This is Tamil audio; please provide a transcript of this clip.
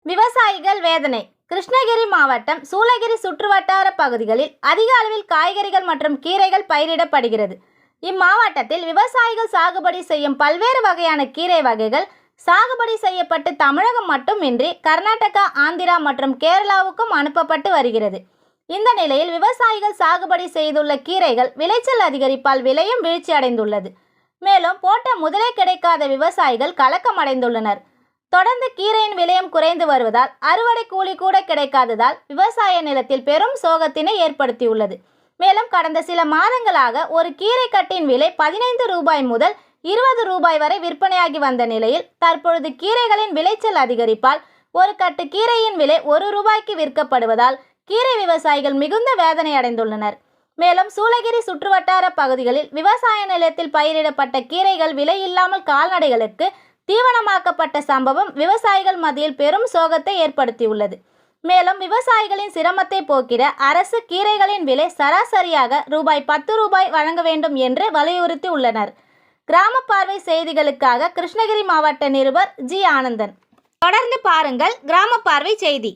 விவசாயிகள் வேதனை. கிருஷ்ணகிரி மாவட்டம் சூளகிரி சுற்றுவட்டார பகுதிகளில் அதிக அளவில் காய்கறிகள் மற்றும் கீரைகள் பயிரிடப்படுகிறது. இம்மாவட்டத்தில் விவசாயிகள் சாகுபடி செய்யும் பல்வேறு வகையான கீரை வகைகள் சாகுபடி செய்யப்பட்டு தமிழகம் மட்டுமின்றி கர்நாடகா, ஆந்திரா மற்றும் கேரளாவுக்கும் அனுப்பப்பட்டு வருகிறது. இந்த நிலையில் விவசாயிகள் சாகுபடி செய்துள்ள கீரைகள் விளைச்சல் அதிகரிப்பால் விலையும் வீழ்ச்சி அடைந்துள்ளது. மேலும் போட்ட முதலே கிடைக்காத விவசாயிகள் கலக்கமடைந்துள்ளனர். தொடர்ந்து கீரையின் விலையும் குறைந்து வருவதால் அறுவடை கூலி கூட கிடைக்காததால் விவசாய நிலத்தில் பெரும் சோகத்தினை ஏற்படுத்தியுள்ளது. மேலும் கடந்த சில மாதங்களாக ஒரு கீரை கட்டின் விலை 15 ரூபாய் முதல் 20 ரூபாய் வரை விற்பனையாகி வந்த நிலையில் தற்பொழுது கீரைகளின் விளைச்சல் அதிகரிப்பால் ஒரு கட்டு கீரையின் விலை 1 ரூபாய்க்கு விற்கப்படுவதால் கீரை விவசாயிகள் மிகுந்த வேதனை அடைந்துள்ளனர். மேலும் சூளகிரி சுற்றுவட்டார பகுதிகளில் விவசாய நிலத்தில் பயிரிடப்பட்ட கீரைகள் விலை இல்லாமல் கால்நடைகளுக்கு தீவனமாக்கப்பட்ட சம்பவம் விவசாயிகள் மத்தியில் பெரும் சோகத்தை ஏற்படுத்தியுள்ளது. மேலும் விவசாயிகளின் சிரமத்தை போக்கிட அரசு கீரைகளின் விலை சராசரியாக ரூபாய் 10 வழங்க வேண்டும் என்று வலியுறுத்தி உள்ளனர். கிராம பார்வை செய்திகளுக்காக கிருஷ்ணகிரி மாவட்ட நிருபர் ஜி. ஆனந்தன். தொடர்ந்து பாருங்கள் கிராம பார்வை செய்தி.